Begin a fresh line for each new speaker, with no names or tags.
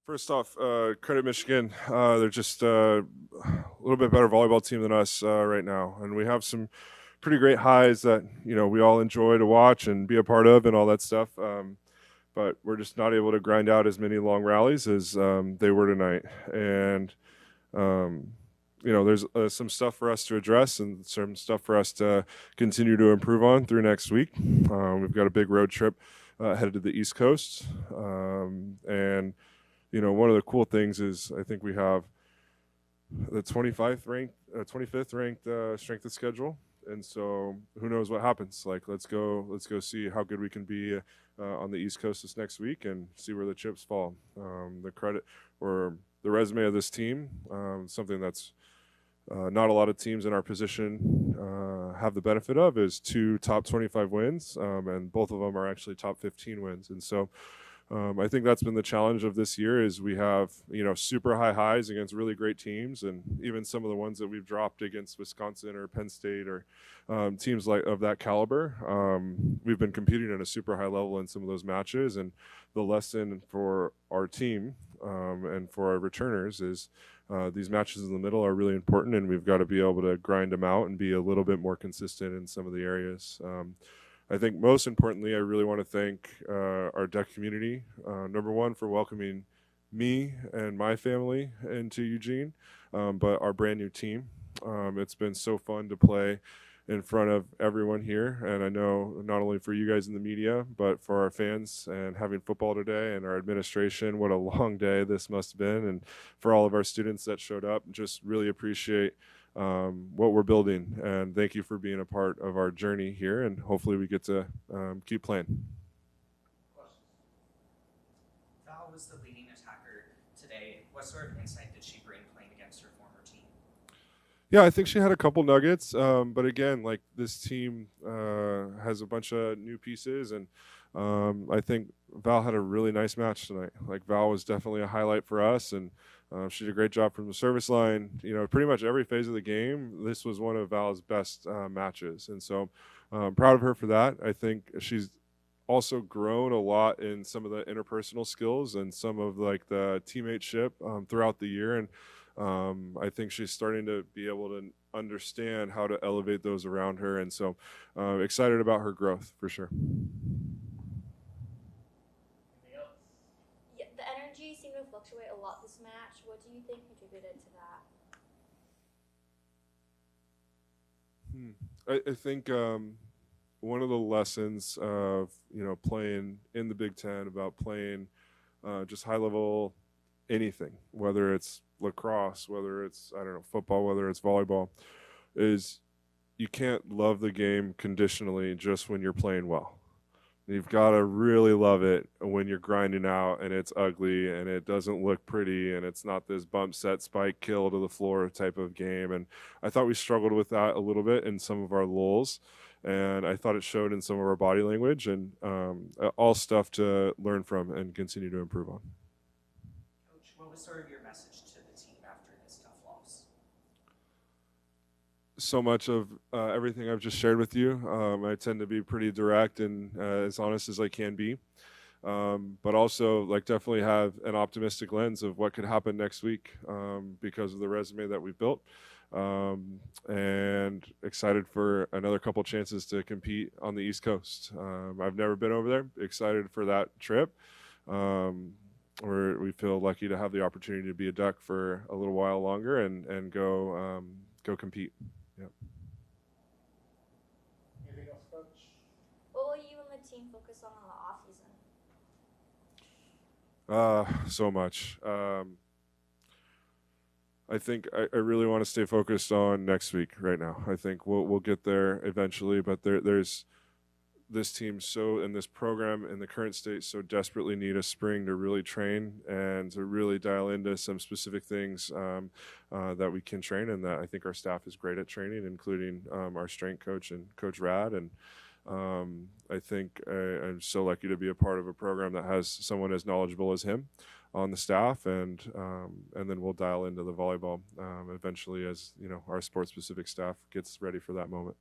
First off, credit Michigan. They're just a little bit better volleyball team than us right now, and we have some pretty great highs that we all enjoy to watch and be a part of, and all that stuff. But we're just not able to grind out as many long rallies as they were tonight, and um, there's some stuff for us to address and some stuff for us to continue to improve on through next week. We've got a big road trip headed to the East Coast, and one of the cool things is I think we have the 25th ranked strength of schedule, and so who knows what happens? Like, let's go see how good we can be on the East Coast this next week and see where the chips fall. The credit or the resume of this team, something that's not a lot of teams in our position have the benefit of, is 2 top 25 wins, and both of them are actually top 15 wins, and so. I think that's been the challenge of this year is we have, super high highs against really great teams, and even some of the ones that we've dropped against Wisconsin or Penn State or teams like of that caliber. We've been competing at a super high level in some of those matches, and the lesson for our team and for our returners is these matches in the middle are really important, and we've got to be able to grind them out and be a little bit more consistent in some of the areas. I think most importantly, I really want to thank our deck community, number one, for welcoming me and my family into Eugene, but our brand new team. It's been so fun to play in front of everyone here, and I know not only for you guys in the media, but for our fans and having football today and our administration, what a long day this must have been, and for all of our students that showed up, just really appreciate what we're building, and thank you for being a part of our journey here, and hopefully we get to keep playing.
Val was the leading attacker today. What sort of insight did she bring playing against her former team?
Yeah, I think she had a couple nuggets, but again, like, this team has a bunch of new pieces, and I think Val had a really nice match tonight. Like, Val was definitely a highlight for us, and she did a great job from the service line. Pretty much every phase of the game, this was one of Val's best matches, and so proud of her for that. I think she's also grown a lot in some of the interpersonal skills and some of like the teammateship throughout the year, and I think she's starting to be able to understand how to elevate those around her, and so excited about her growth for sure.
Yeah, the energy seemed to fluctuate a lot this match. What do you think contributed to that?
I think one of the lessons of playing in the Big Ten, about playing just high level anything, whether it's lacrosse, whether it's football, whether it's volleyball, is you can't love the game conditionally just when you're playing well. You've got to really love it when you're grinding out and it's ugly and it doesn't look pretty and it's not this bump set spike kill to the floor type of game. And I thought we struggled with that a little bit in some of our lulls, and I thought it showed in some of our body language, and all stuff to learn from and continue to improve on.
Coach, what was sort of your message to the team after this tough loss?
So much of everything I've just shared with you. I tend to be pretty direct and as honest as I can be, but also definitely have an optimistic lens of what could happen next week because of the resume that we've built, and excited for another couple chances to compete on the East Coast. I've never been over there. Excited for that trip. We feel lucky to have the opportunity to be a Duck for a little while longer and go compete. Yep.
Anything else, Coach?
What will you and the team focus on the off season?
So much. I think I really want to stay focused on next week right now. I think we'll get there eventually, but there's this team and this program in the current state so desperately need a spring to really train and to really dial into some specific things that we can train, and that I think our staff is great at training, including our strength coach and Coach Rad. And I think I'm so lucky to be a part of a program that has someone as knowledgeable as him on the staff, and then we'll dial into the volleyball eventually as our sports specific staff gets ready for that moment.